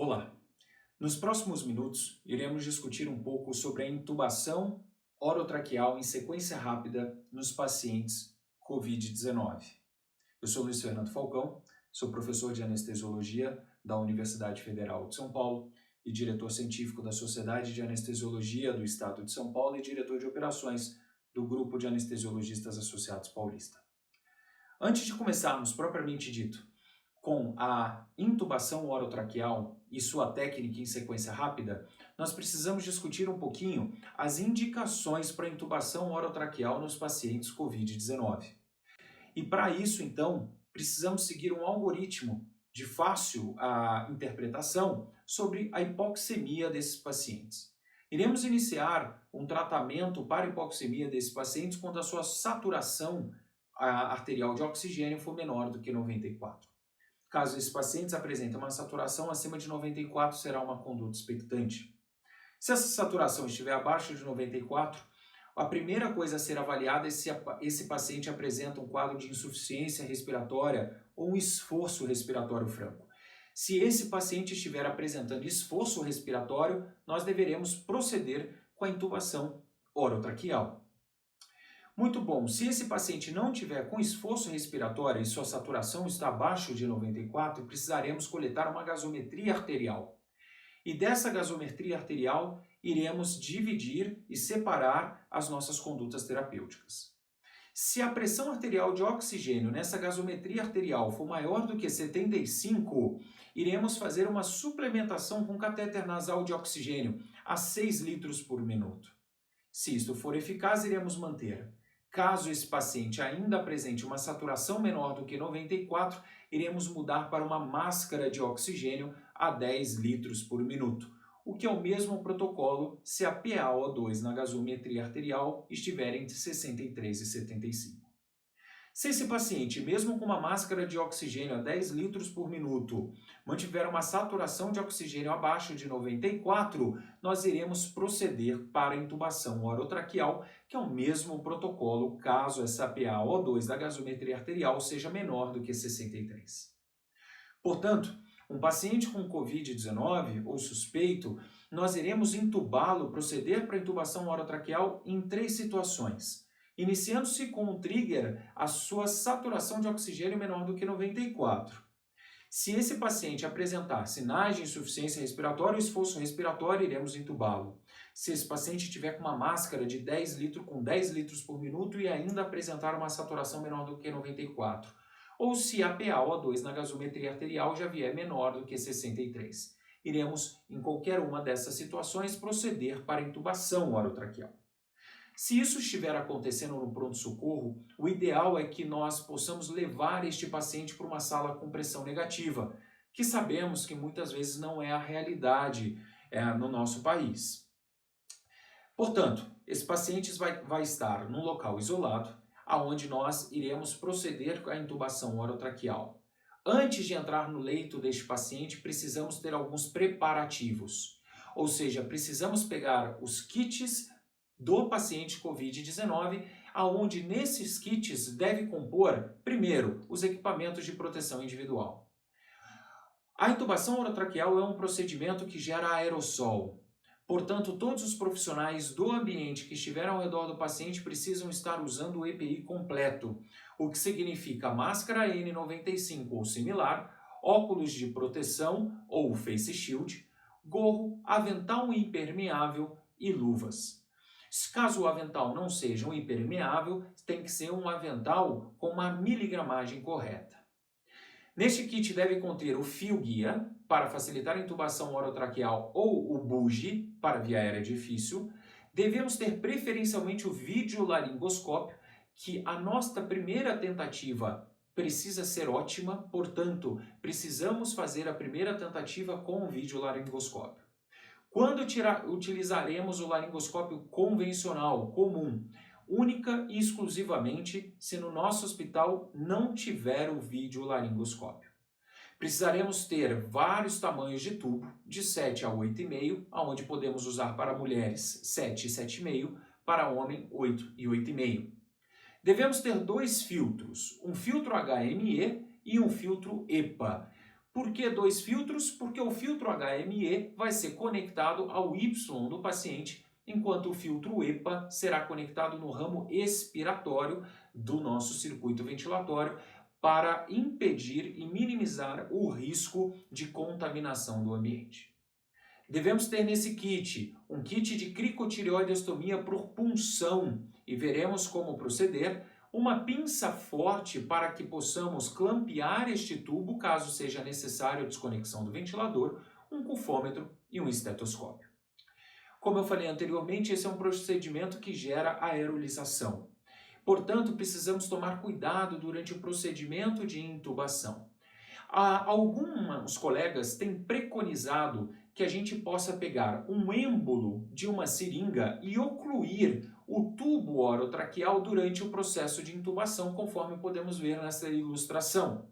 Olá! Nos próximos minutos, iremos discutir um pouco sobre a intubação orotraqueal em sequência rápida nos pacientes COVID-19. Eu sou Luiz Fernando Falcão, sou professor de anestesiologia da Universidade Federal de São Paulo e diretor científico da Sociedade de Anestesiologia do Estado de São Paulo e diretor de operações do Grupo de Anestesiologistas Associados Paulista. Antes de começarmos propriamente dito com a intubação orotraqueal e sua técnica em sequência rápida, nós precisamos discutir um pouquinho as indicações para intubação orotraqueal nos pacientes COVID-19. E para isso, então, precisamos seguir um algoritmo de fácil interpretação sobre a hipoxemia desses pacientes. Iremos iniciar um tratamento para hipoxemia desses pacientes quando a sua saturação arterial de oxigênio for menor do que 94. Caso esses pacientes apresentem uma saturação acima de 94, será uma conduta expectante. Se essa saturação estiver abaixo de 94, a primeira coisa a ser avaliada é se esse paciente apresenta um quadro de insuficiência respiratória ou um esforço respiratório franco. Se esse paciente estiver apresentando esforço respiratório, nós deveremos proceder com a intubação orotraqueal. Muito bom, se esse paciente não tiver com esforço respiratório e sua saturação está abaixo de 94, precisaremos coletar uma gasometria arterial. E dessa gasometria arterial, iremos dividir e separar as nossas condutas terapêuticas. Se a pressão arterial de oxigênio nessa gasometria arterial for maior do que 75, iremos fazer uma suplementação com catéter nasal de oxigênio a 6 litros por minuto. Se isto for eficaz, iremos manter. Caso esse paciente ainda apresente uma saturação menor do que 94, iremos mudar para uma máscara de oxigênio a 10 litros por minuto, o que é o mesmo protocolo se a PaO2 na gasometria arterial estiver entre 63 e 75. Se esse paciente, mesmo com uma máscara de oxigênio a 10 litros por minuto, mantiver uma saturação de oxigênio abaixo de 94, nós iremos proceder para a intubação orotraqueal, que é o mesmo protocolo caso essa PaO2 da gasometria arterial seja menor do que 63. Portanto, um paciente com COVID-19 ou suspeito, nós iremos intubá-lo, proceder para a intubação orotraqueal em 3 situações. Iniciando-se com o trigger a sua saturação de oxigênio menor do que 94. Se esse paciente apresentar sinais de insuficiência respiratória ou esforço respiratório, iremos intubá-lo. Se esse paciente tiver com uma máscara de 10 litros com 10 litros por minuto e ainda apresentar uma saturação menor do que 94. Ou se a PaO2 na gasometria arterial já vier menor do que 63. Iremos, em qualquer uma dessas situações, proceder para a intubação orotraqueal. Se isso estiver acontecendo no pronto-socorro, o ideal é que nós possamos levar este paciente para uma sala com pressão negativa, que sabemos que muitas vezes não é a realidade no nosso país. Portanto, esse paciente vai estar num local isolado, aonde nós iremos proceder com a intubação orotraqueal. Antes de entrar no leito deste paciente, precisamos ter alguns preparativos, ou seja, precisamos pegar os kits do paciente COVID-19, aonde nesses kits deve compor, primeiro, os equipamentos de proteção individual. A intubação orotraqueal é um procedimento que gera aerossol. Portanto, todos os profissionais do ambiente que estiverem ao redor do paciente precisam estar usando o EPI completo, o que significa máscara N95 ou similar, óculos de proteção ou face shield, gorro, avental impermeável e luvas. Caso o avental não seja um impermeável, tem que ser um avental com uma miligramagem correta. Neste kit deve conter o fio guia para facilitar a intubação orotraqueal ou o bugie para via aérea difícil. Devemos ter preferencialmente o videolaringoscópio, que a nossa primeira tentativa precisa ser ótima, portanto, precisamos fazer a primeira tentativa com o videolaringoscópio. Quando utilizaremos o laringoscópio convencional, comum, única e exclusivamente se no nosso hospital não tiver o videolaringoscópio. Precisaremos ter vários tamanhos de tubo, de 7 a 8,5, onde podemos usar para mulheres 7 e 7,5, para homem 8 e 8,5. Devemos ter 2 filtros, um filtro HME e um filtro EPA. Por que dois filtros? Porque o filtro HME vai ser conectado ao Y do paciente, enquanto o filtro EPA será conectado no ramo expiratório do nosso circuito ventilatório para impedir e minimizar o risco de contaminação do ambiente. Devemos ter nesse kit um kit de cricotireoidostomia por punção e veremos como proceder, uma pinça forte para que possamos clampear este tubo caso seja necessário a desconexão do ventilador, um cufômetro e um estetoscópio. Como eu falei anteriormente, esse é um procedimento que gera aerolização. Portanto, precisamos tomar cuidado durante o procedimento de intubação. Alguns colegas têm preconizado que a gente possa pegar um êmbolo de uma seringa e ocluir o tubo orotraqueal durante o processo de intubação, conforme podemos ver nessa ilustração.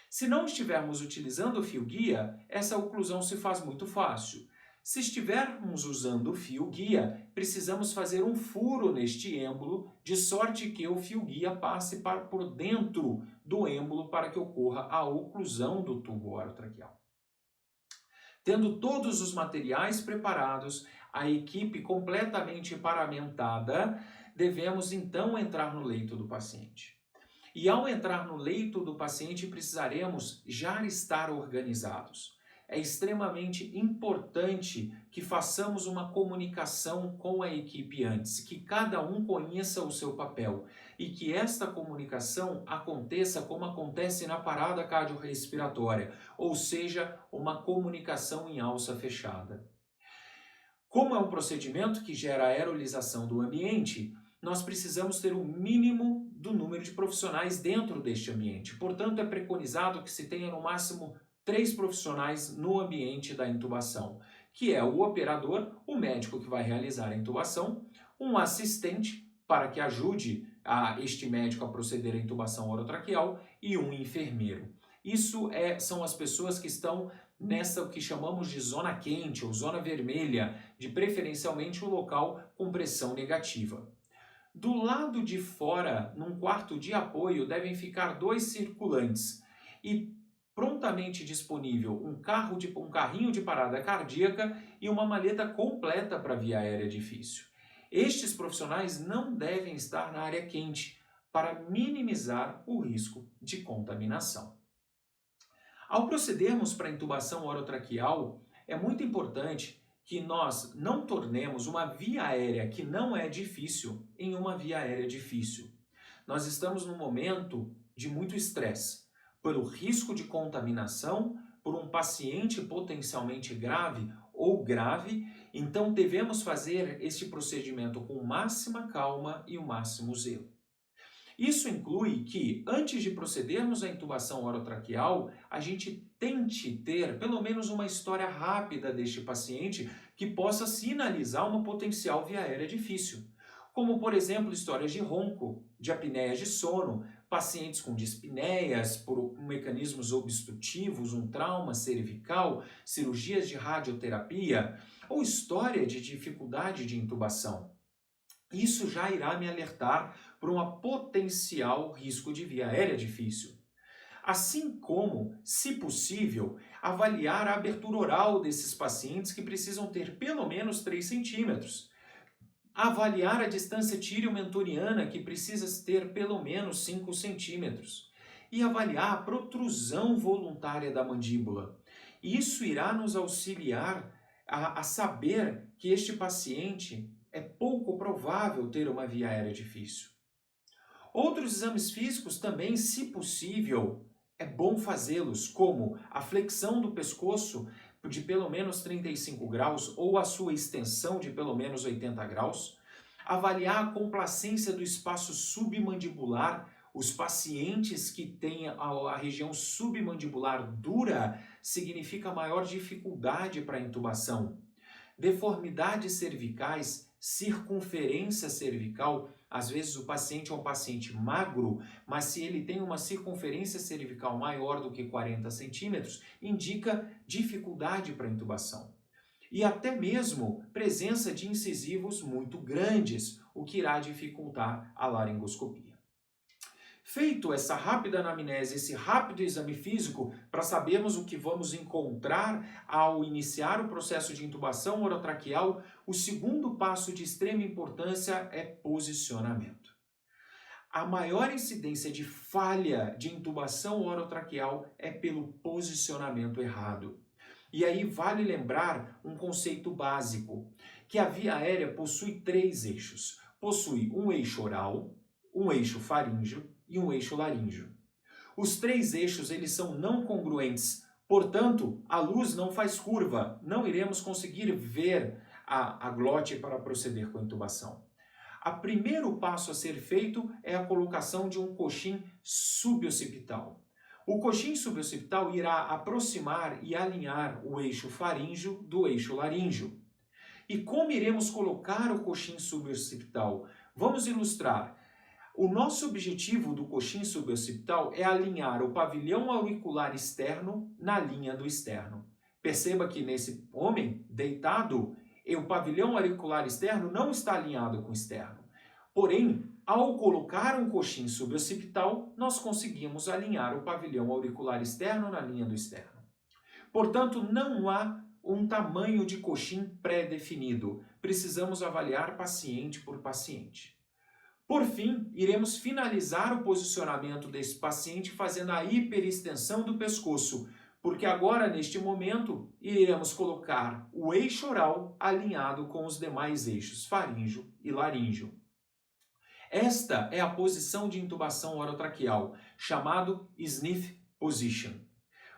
Se não estivermos utilizando o fio-guia, essa oclusão se faz muito fácil. Se estivermos usando o fio-guia, precisamos fazer um furo neste êmbolo, de sorte que o fio-guia passe por dentro do êmbolo para que ocorra a oclusão do tubo orotraqueal. Tendo todos os materiais preparados, a equipe completamente paramentada, devemos então entrar no leito do paciente. E ao entrar no leito do paciente, precisaremos já estar organizados. É extremamente importante que façamos uma comunicação com a equipe antes, que cada um conheça o seu papel e que esta comunicação aconteça como acontece na parada cardiorrespiratória, ou seja, uma comunicação em alça fechada. Como é um procedimento que gera aerolização do ambiente, nós precisamos ter o mínimo do número de profissionais dentro deste ambiente. Portanto, é preconizado que se tenha no máximo 3 profissionais no ambiente da intubação, que é o operador, o médico que vai realizar a intubação, um assistente para que ajude este médico a proceder à intubação orotraqueal e um enfermeiro. Isso são as pessoas que estão nessa o que chamamos de zona quente ou zona vermelha, de preferencialmente o local com pressão negativa. Do lado de fora, num quarto de apoio, devem ficar 2 circulantes e prontamente disponível um carrinho de parada cardíaca e uma maleta completa para via aérea difícil. Estes profissionais não devem estar na área quente para minimizar o risco de contaminação. Ao procedermos para a intubação orotraqueal, é muito importante que nós não tornemos uma via aérea que não é difícil em uma via aérea difícil. Nós estamos num momento de muito estresse, pelo risco de contaminação, por um paciente potencialmente grave ou grave, então devemos fazer este procedimento com máxima calma e o máximo zelo. Isso inclui que, antes de procedermos à intubação orotraqueal, a gente tente ter pelo menos uma história rápida deste paciente que possa sinalizar uma potencial via aérea difícil. Como, por exemplo, histórias de ronco, de apneias de sono, pacientes com dispneias por mecanismos obstrutivos, um trauma cervical, cirurgias de radioterapia ou história de dificuldade de intubação. Isso já irá me alertar para um potencial risco de via aérea difícil. Assim como, se possível, avaliar a abertura oral desses pacientes que precisam ter pelo menos 3 centímetros. Avaliar a distância tírio-mentoriana, que precisa ter pelo menos 5 centímetros. E avaliar a protrusão voluntária da mandíbula. Isso irá nos auxiliar a saber que este paciente é pouco provável ter uma via aérea difícil. Outros exames físicos também, se possível, é bom fazê-los, como a flexão do pescoço de pelo menos 35 graus ou a sua extensão de pelo menos 80 graus, avaliar a complacência do espaço submandibular. Os pacientes que têm a região submandibular dura significa maior dificuldade para a intubação. Deformidades cervicais, circunferência cervical, às vezes o paciente é um paciente magro, mas se ele tem uma circunferência cervical maior do que 40 centímetros, indica dificuldade para intubação. E até mesmo presença de incisivos muito grandes, o que irá dificultar a laringoscopia. Feito essa rápida anamnese, esse rápido exame físico, para sabermos o que vamos encontrar ao iniciar o processo de intubação orotraqueal, o segundo passo de extrema importância é posicionamento. A maior incidência de falha de intubação orotraqueal é pelo posicionamento errado. E aí vale lembrar um conceito básico, que a via aérea possui 3 eixos. Possui um eixo oral, um eixo faríngeo e um eixo laríngeo. Os 3 eixos eles são não congruentes, portanto, a luz não faz curva, não iremos conseguir ver a glote para proceder com a intubação. O primeiro passo a ser feito é a colocação de um coxim suboccipital. O coxim suboccipital irá aproximar e alinhar o eixo faríngeo do eixo laríngeo. E como iremos colocar o coxim suboccipital? Vamos ilustrar. O nosso objetivo do coxim suboccipital é alinhar o pavilhão auricular externo na linha do externo. Perceba que nesse homem deitado, o pavilhão auricular externo não está alinhado com o externo. Porém, ao colocar um coxim suboccipital, nós conseguimos alinhar o pavilhão auricular externo na linha do externo. Portanto, não há um tamanho de coxim pré-definido. Precisamos avaliar paciente por paciente. Por fim, iremos finalizar o posicionamento desse paciente fazendo a hiperextensão do pescoço, porque agora, neste momento, iremos colocar o eixo oral alinhado com os demais eixos, faríngeo e laríngeo. Esta é a posição de intubação orotraqueal, chamado sniff position.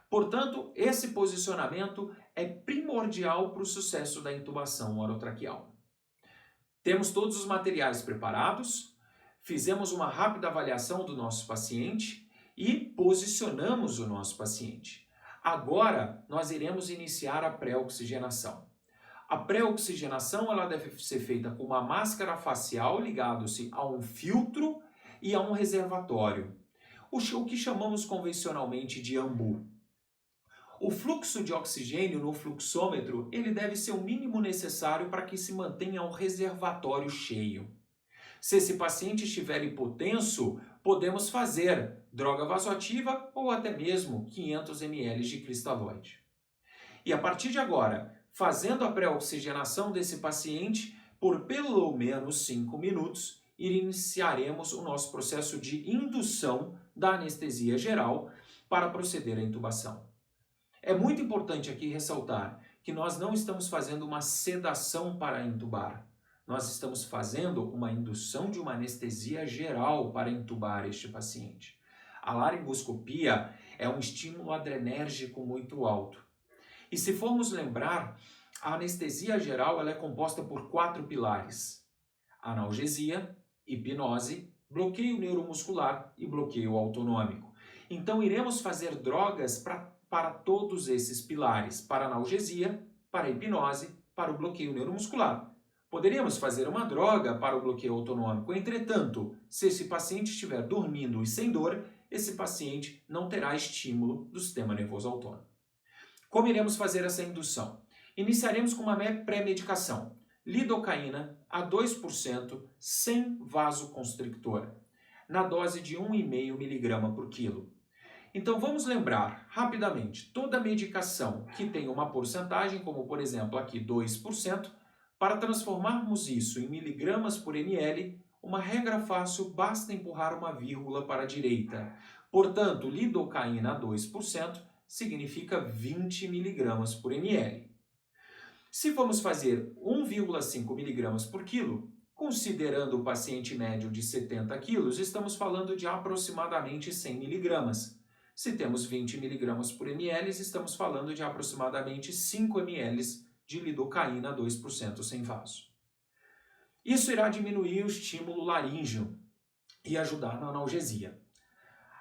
Portanto, esse posicionamento é primordial para o sucesso da intubação orotraqueal. Temos todos os materiais preparados, fizemos uma rápida avaliação do nosso paciente e posicionamos o nosso paciente. Agora, nós iremos iniciar a pré-oxigenação. A pré-oxigenação ela deve ser feita com uma máscara facial ligado-se a um filtro e a um reservatório, o que chamamos convencionalmente de ambu. O fluxo de oxigênio no fluxômetro ele deve ser o mínimo necessário para que se mantenha um reservatório cheio. Se esse paciente estiver hipotenso, podemos fazer droga vasoativa ou até mesmo 500 ml de cristalóide. E a partir de agora, fazendo a pré-oxigenação desse paciente por pelo menos 5 minutos, iniciaremos o nosso processo de indução da anestesia geral para proceder à intubação. É muito importante aqui ressaltar que nós não estamos fazendo uma sedação para intubar. Nós estamos fazendo uma indução de uma anestesia geral para intubar este paciente. A laringoscopia é um estímulo adrenérgico muito alto. E se formos lembrar, a anestesia geral ela é composta por 4 pilares: analgesia, hipnose, bloqueio neuromuscular e bloqueio autonômico. Então iremos fazer drogas para todos esses pilares, para analgesia, para hipnose, para o bloqueio neuromuscular. Poderíamos fazer uma droga para o bloqueio autonômico, entretanto, se esse paciente estiver dormindo e sem dor, esse paciente não terá estímulo do sistema nervoso autônomo. Como iremos fazer essa indução? Iniciaremos com uma pré-medicação, lidocaína a 2% sem vasoconstrictor, na dose de 1,5 mg por quilo. Então vamos lembrar rapidamente, toda medicação que tem uma porcentagem, como por exemplo aqui 2%, para transformarmos isso em miligramas por ml, uma regra fácil, basta empurrar uma vírgula para a direita. Portanto, lidocaína a 2% significa 20 miligramas por ml. Se vamos fazer 1,5 miligramas por quilo, considerando o paciente médio de 70 quilos, estamos falando de aproximadamente 100 miligramas. Se temos 20 miligramas por ml, estamos falando de aproximadamente 5 ml de lidocaína 2% sem vaso. Isso irá diminuir o estímulo laríngeo e ajudar na analgesia.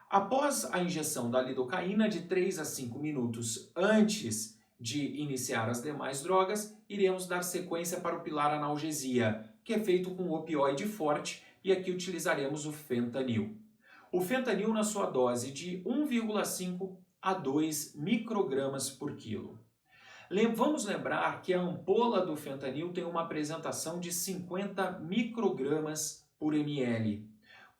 Após a injeção da lidocaína de 3 a 5 minutos antes de iniciar as demais drogas, iremos dar sequência para o pilar analgesia, que é feito com opioide forte, e aqui utilizaremos o fentanil. O fentanil na sua dose de 1,5 a 2 microgramas por quilo. Vamos lembrar que a ampola do fentanil tem uma apresentação de 50 microgramas por ml.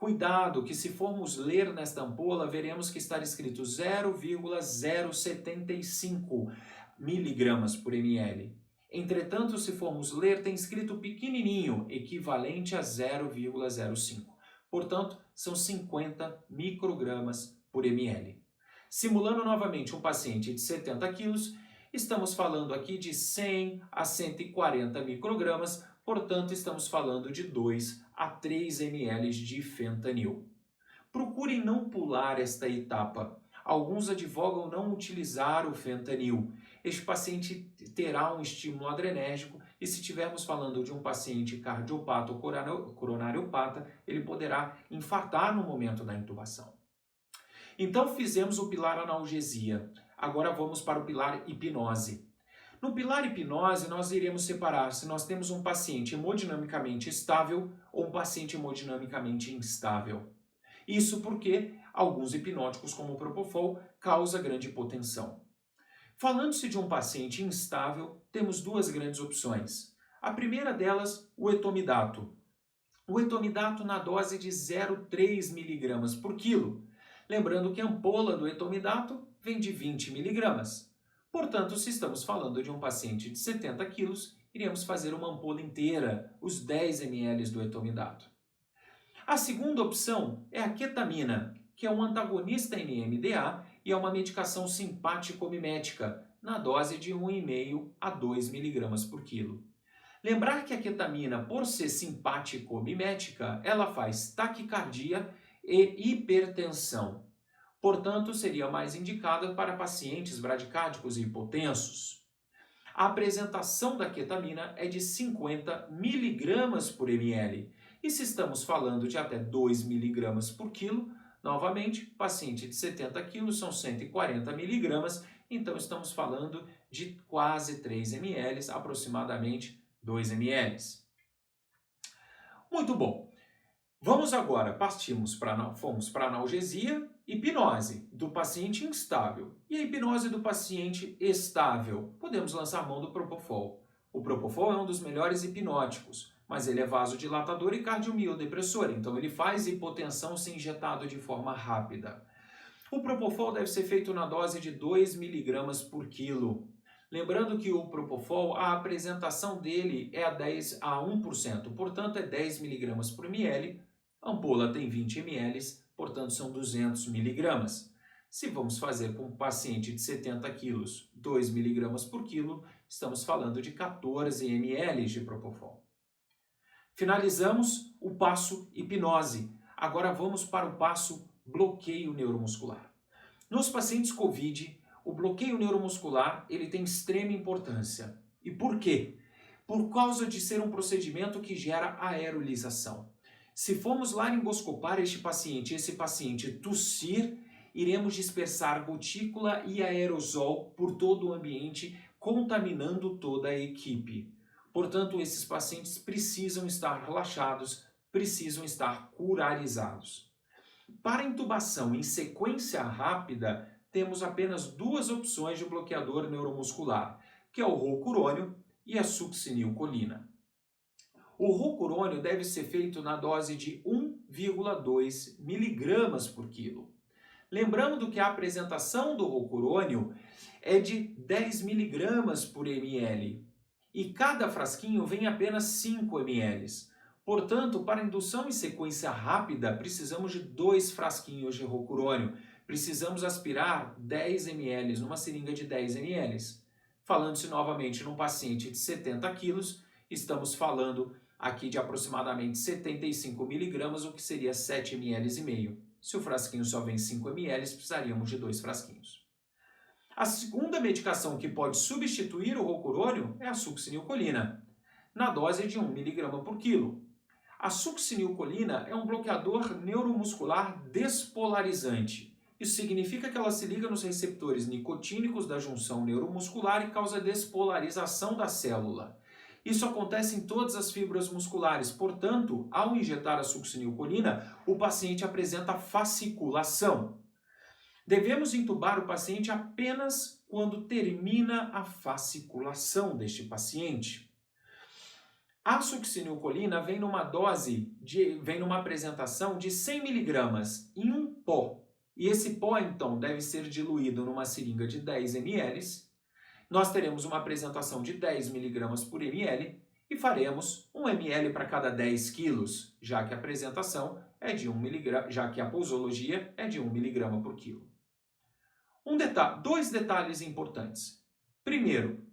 Cuidado que se formos ler nesta ampola, veremos que está escrito 0,075 miligramas por ml. Entretanto, se formos ler, tem escrito pequenininho, equivalente a 0,05. Portanto, são 50 microgramas por ml. Simulando novamente um paciente de 70 quilos, estamos falando aqui de 100 a 140 microgramas, portanto, estamos falando de 2 a 3 ml de fentanil. Procurem não pular esta etapa. Alguns advogam não utilizar o fentanil. Este paciente terá um estímulo adrenérgico e se estivermos falando de um paciente cardiopata ou coronariopata, ele poderá infartar no momento da intubação. Então fizemos o pilar analgesia. Agora vamos para o pilar hipnose. No pilar hipnose, nós iremos separar se nós temos um paciente hemodinamicamente estável ou um paciente hemodinamicamente instável. Isso porque alguns hipnóticos, como o Propofol, causam grande hipotensão. Falando-se de um paciente instável, temos duas grandes opções. A primeira delas, o etomidato. O etomidato na dose de 0,3 mg por quilo. Lembrando que a ampola do etomidato vem de 20 mg. Portanto, se estamos falando de um paciente de 70 quilos, iremos fazer uma ampola inteira, os 10 ml do etomidato. A segunda opção é a ketamina, que é um antagonista NMDA e é uma medicação simpático-mimética, na dose de 1,5 a 2 mg por quilo. Lembrar que a ketamina, por ser simpático-mimética, ela faz taquicardia e hipertensão. Portanto, seria mais indicada para pacientes bradicárdicos e hipotensos. A apresentação da ketamina é de 50 mg por ml. E se estamos falando de até 2 mg por quilo, novamente, paciente de 70 quilos são 140 mg, então estamos falando de quase 3 ml, aproximadamente 2 ml. Muito bom. Vamos agora, fomos para a analgesia, hipnose do paciente instável e a hipnose do paciente estável. Podemos lançar mão do Propofol. O Propofol é um dos melhores hipnóticos, mas ele é vasodilatador e cardiomiodepressor, então ele faz hipotensão se injetado de forma rápida. O Propofol deve ser feito na dose de 2 mg por quilo. Lembrando que o Propofol, a apresentação dele é a 10 a 1%, portanto é 10 mg por ml. A ampola tem 20 ml, portanto são 200 mg. Se vamos fazer com um paciente de 70 kg 2 mg por quilo, estamos falando de 14 ml de Propofol. Finalizamos o passo hipnose. Agora vamos para o passo bloqueio neuromuscular. Nos pacientes COVID, o bloqueio neuromuscular ele tem extrema importância. E por quê? Por causa de ser um procedimento que gera aerolização. Se formos laringoscopar esse paciente tossir, iremos dispersar gotícula e aerosol por todo o ambiente, contaminando toda a equipe. Portanto, esses pacientes precisam estar relaxados, precisam estar curarizados. Para intubação em sequência rápida, temos apenas duas opções de bloqueador neuromuscular, que é o rocurônio e a succinilcolina. O rocurônio deve ser feito na dose de 1,2 mg por quilo. Lembrando que a apresentação do rocurônio é de 10 mg por ml e cada frasquinho vem apenas 5 ml. Portanto, para indução em sequência rápida, precisamos de 2 frasquinhos de rocurônio. Precisamos aspirar 10 ml numa seringa de 10 ml. Falando-se novamente num paciente de 70 quilos, estamos falando aqui de aproximadamente 75 mg, o que seria 7,5 ml. Se o frasquinho só vem 5 ml, precisaríamos de 2 frasquinhos. A segunda medicação que pode substituir o rocurônio é a succinilcolina, na dose de 1 mg por quilo. A succinilcolina é um bloqueador neuromuscular despolarizante. Isso significa que ela se liga nos receptores nicotínicos da junção neuromuscular e causa despolarização da célula. Isso acontece em todas as fibras musculares, portanto, ao injetar a succinilcolina, o paciente apresenta fasciculação. Devemos intubar o paciente apenas quando termina a fasciculação deste paciente. A succinilcolina vem numa apresentação de 100 miligramas em um pó. E esse pó, então, deve ser diluído numa seringa de 10 ml. Nós teremos uma apresentação de 10 miligramas por ml e faremos 1 ml para cada 10 quilos, já que a apresentação é de 1 miligrama, já que a posologia é de 1 miligrama por quilo. Dois detalhes importantes. Primeiro,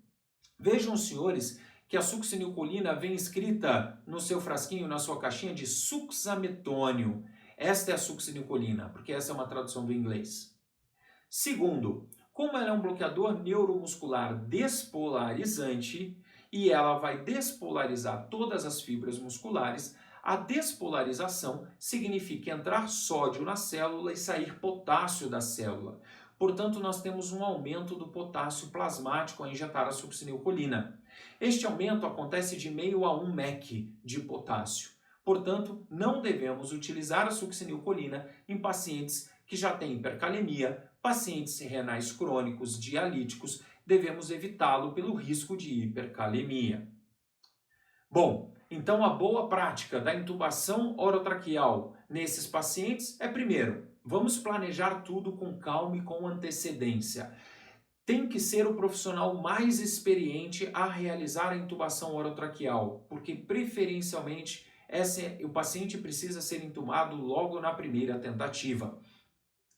vejam, senhores, que a succinilcolina vem escrita no seu frasquinho, na sua caixinha, de succinilcolina. Esta é a succinilcolina, porque essa é uma tradução do inglês. Segundo, como ela é um bloqueador neuromuscular despolarizante e ela vai despolarizar todas as fibras musculares, a despolarização significa entrar sódio na célula e sair potássio da célula. Portanto, nós temos um aumento do potássio plasmático ao injetar a succinilcolina. Este aumento acontece de meio a 1 mEq de potássio. Portanto, não devemos utilizar a succinilcolina em pacientes que já têm hipercalemia, pacientes renais crônicos dialíticos, devemos evitá-lo pelo risco de hipercalemia. Bom, então a boa prática da intubação orotraqueal nesses pacientes é, primeiro, vamos planejar tudo com calma e com antecedência. Tem que ser o profissional mais experiente a realizar a intubação orotraqueal, porque preferencialmente o paciente precisa ser intubado logo na primeira tentativa.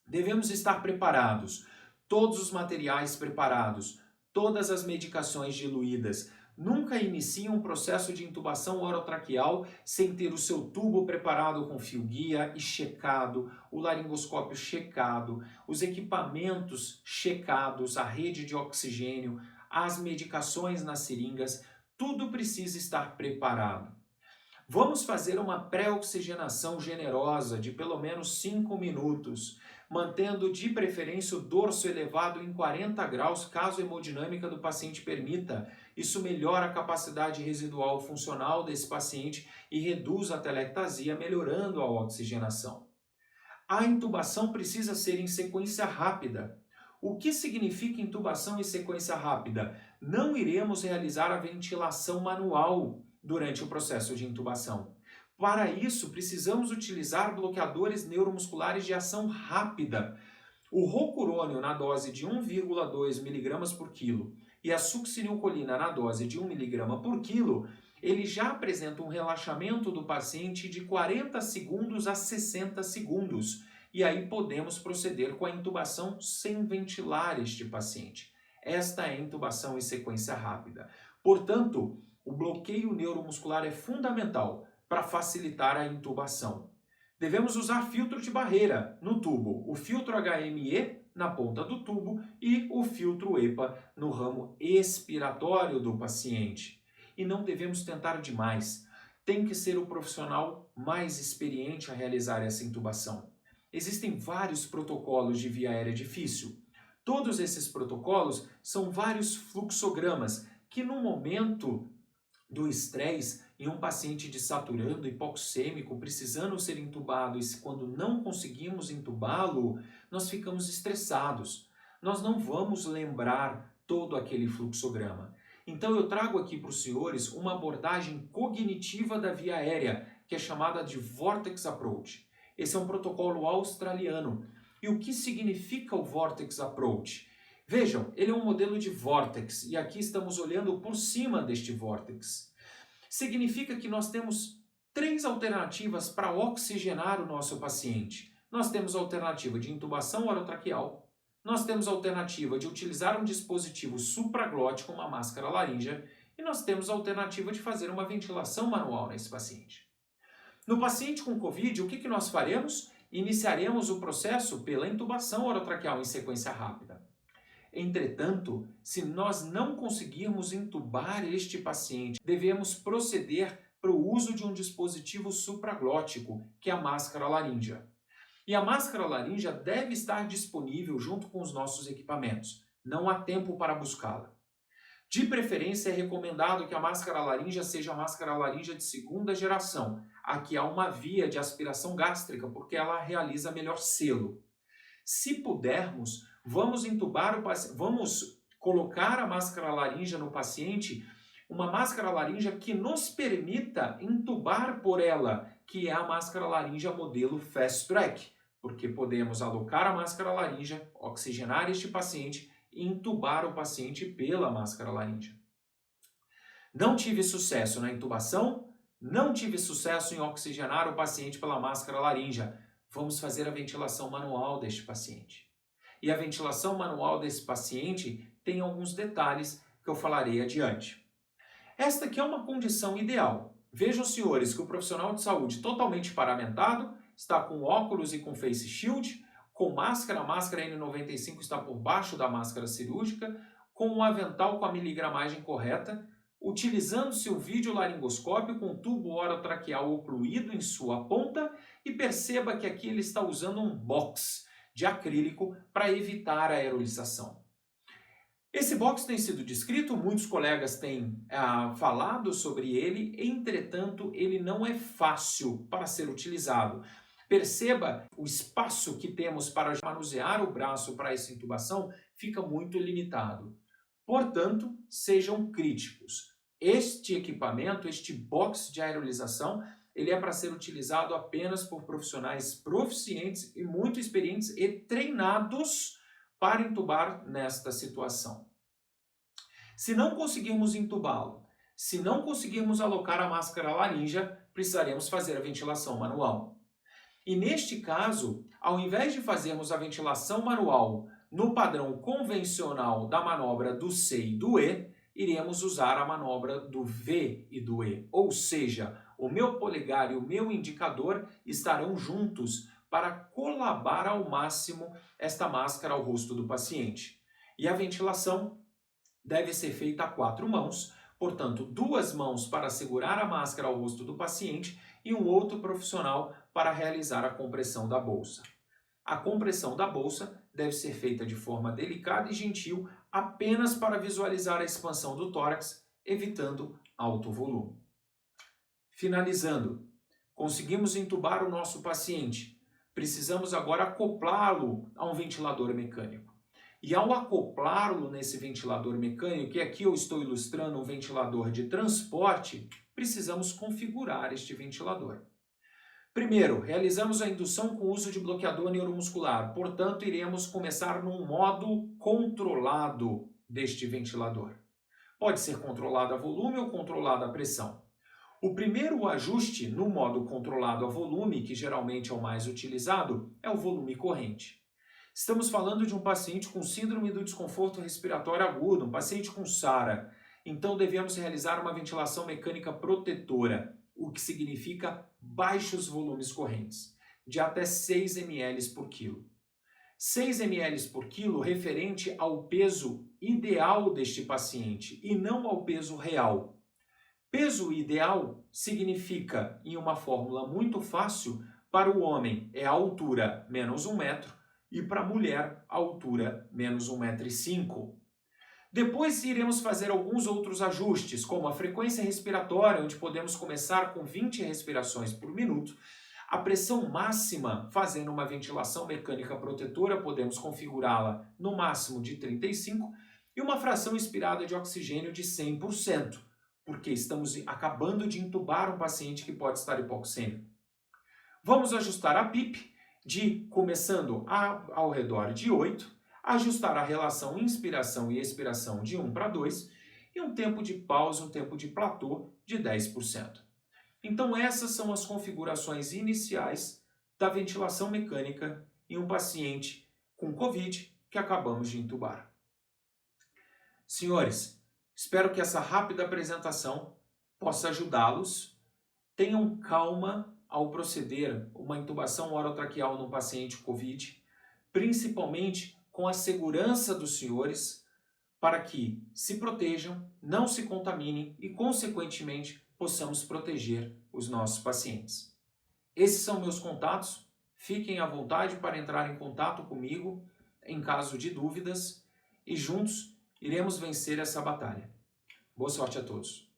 Devemos estar preparados, todos os materiais preparados, todas as medicações diluídas. Nunca inicie um processo de intubação orotraqueal sem ter o seu tubo preparado com fio-guia e checado, o laringoscópio checado, os equipamentos checados, a rede de oxigênio, as medicações nas seringas, tudo precisa estar preparado. Vamos fazer uma pré-oxigenação generosa de pelo menos 5 minutos, mantendo de preferência o dorso elevado em 40 graus, caso a hemodinâmica do paciente permita. Isso melhora a capacidade residual funcional desse paciente e reduz a telectasia, melhorando a oxigenação. A intubação precisa ser em sequência rápida. O que significa intubação em sequência rápida? Não iremos realizar a ventilação manual durante o processo de intubação. Para isso, precisamos utilizar bloqueadores neuromusculares de ação rápida. O rocurônio na dose de 1,2 mg por quilo e a succinilcolina na dose de 1 mg por quilo, ele já apresenta um relaxamento do paciente de 40 segundos a 60 segundos. E aí podemos proceder com a intubação sem ventilar este paciente. Esta é a intubação em sequência rápida. Portanto, o bloqueio neuromuscular é fundamental para facilitar a intubação. Devemos usar filtro de barreira no tubo, o filtro HME na ponta do tubo e o filtro EPA no ramo expiratório do paciente. E não devemos tentar demais. Tem que ser o profissional mais experiente a realizar essa intubação. Existem vários protocolos de via aérea difícil. Todos esses protocolos são vários fluxogramas que no momento do estresse, em um paciente desaturando, hipoxêmico, precisando ser intubado, e quando não conseguimos intubá-lo, nós ficamos estressados. Nós não vamos lembrar todo aquele fluxograma. Então eu trago aqui para os senhores uma abordagem cognitiva da via aérea, que é chamada de Vortex Approach. Esse é um protocolo australiano. E o que significa o Vortex Approach? Vejam, ele é um modelo de vórtex e aqui estamos olhando por cima deste vórtex. Significa que nós temos 3 alternativas para oxigenar o nosso paciente. Nós temos a alternativa de intubação orotraqueal, nós temos a alternativa de utilizar um dispositivo supraglótico, uma máscara laríngea, e nós temos a alternativa de fazer uma ventilação manual nesse paciente. No paciente com Covid, o que nós faremos? Iniciaremos o processo pela intubação orotraqueal em sequência rápida. Entretanto, se nós não conseguirmos intubar este paciente, devemos proceder para o uso de um dispositivo supraglótico, que é a máscara laríngea. E a máscara laríngea deve estar disponível junto com os nossos equipamentos. Não há tempo para buscá-la. De preferência, é recomendado que a máscara laríngea seja a máscara laríngea de 2ª geração. Aqui há uma via de aspiração gástrica, porque ela realiza melhor selo. Se pudermos, vamos intubar o paciente, vamos colocar a máscara laríngea no paciente uma máscara laríngea que nos permita intubar por ela, que é a máscara laríngea modelo Fast Track, porque podemos alocar a máscara laríngea, oxigenar este paciente e intubar o paciente pela máscara laríngea. Não tive sucesso na intubação, não tive sucesso em oxigenar o paciente pela máscara laríngea. Vamos fazer a ventilação manual deste paciente. E a ventilação manual desse paciente tem alguns detalhes que eu falarei adiante. Esta aqui é uma condição ideal. Vejam, senhores, que o profissional de saúde totalmente paramentado, está com óculos e com face shield, com máscara, a máscara N95 está por baixo da máscara cirúrgica, com um avental com a miligramagem correta, utilizando-se o videolaringoscópio com tubo orotraqueal ocluído em sua ponta, e perceba que aqui ele está usando um box de acrílico para evitar a aerolização. Esse box tem sido descrito, muitos colegas têm falado sobre ele, entretanto ele não é fácil para ser utilizado. Perceba o espaço que temos para manusear o braço para essa intubação fica muito limitado. Portanto, sejam críticos. Este equipamento, este box de aerolização, ele é para ser utilizado apenas por profissionais proficientes e muito experientes e treinados para intubar nesta situação. Se não conseguirmos intubá-lo, se não conseguirmos alocar a máscara laríngea, precisaremos fazer a ventilação manual. E neste caso, ao invés de fazermos a ventilação manual no padrão convencional da manobra do C e do E, iremos usar a manobra do V e do E. Ou seja, o meu polegar e o meu indicador estarão juntos para colabar ao máximo esta máscara ao rosto do paciente. E a ventilação deve ser feita a 4 mãos, portanto, 2 mãos para segurar a máscara ao rosto do paciente e um outro profissional para realizar a compressão da bolsa. A compressão da bolsa deve ser feita de forma delicada e gentil, apenas para visualizar a expansão do tórax, evitando alto volume. Finalizando, conseguimos intubar o nosso paciente. Precisamos agora acoplá-lo a um ventilador mecânico. E ao acoplá-lo nesse ventilador mecânico, e aqui eu estou ilustrando um ventilador de transporte, precisamos configurar este ventilador. Primeiro, realizamos a indução com o uso de bloqueador neuromuscular, portanto, iremos começar num modo controlado deste ventilador. Pode ser controlado a volume ou controlado a pressão. O primeiro ajuste no modo controlado a volume, que geralmente é o mais utilizado, é o volume corrente. Estamos falando de um paciente com síndrome do desconforto respiratório agudo, um paciente com SARA. Então devemos realizar uma ventilação mecânica protetora, o que significa baixos volumes correntes, de até 6 ml por quilo. 6 ml por quilo referente ao peso ideal deste paciente e não ao peso real. Peso ideal significa, em uma fórmula muito fácil, para o homem é a altura menos 1 metro e para a mulher a altura menos 1,5 m. Depois iremos fazer alguns outros ajustes, como a frequência respiratória, onde podemos começar com 20 respirações por minuto. A pressão máxima, fazendo uma ventilação mecânica protetora, podemos configurá-la no máximo de 35, e uma fração inspirada de oxigênio de 100%, porque estamos acabando de intubar um paciente que pode estar hipoxêmico. Vamos ajustar a PIP, começando ao redor de 8, ajustar a relação inspiração e expiração de 1 para 2 e um tempo de pausa, um tempo de platô de 10%. Então essas são as configurações iniciais da ventilação mecânica em um paciente com COVID que acabamos de intubar. Senhores, espero que essa rápida apresentação possa ajudá-los. Tenham calma ao proceder uma intubação orotraqueal no paciente COVID, principalmente com a segurança dos senhores, para que se protejam, não se contaminem e, consequentemente, possamos proteger os nossos pacientes. Esses são meus contatos. Fiquem à vontade para entrar em contato comigo em caso de dúvidas e juntos iremos vencer essa batalha. Boa sorte a todos.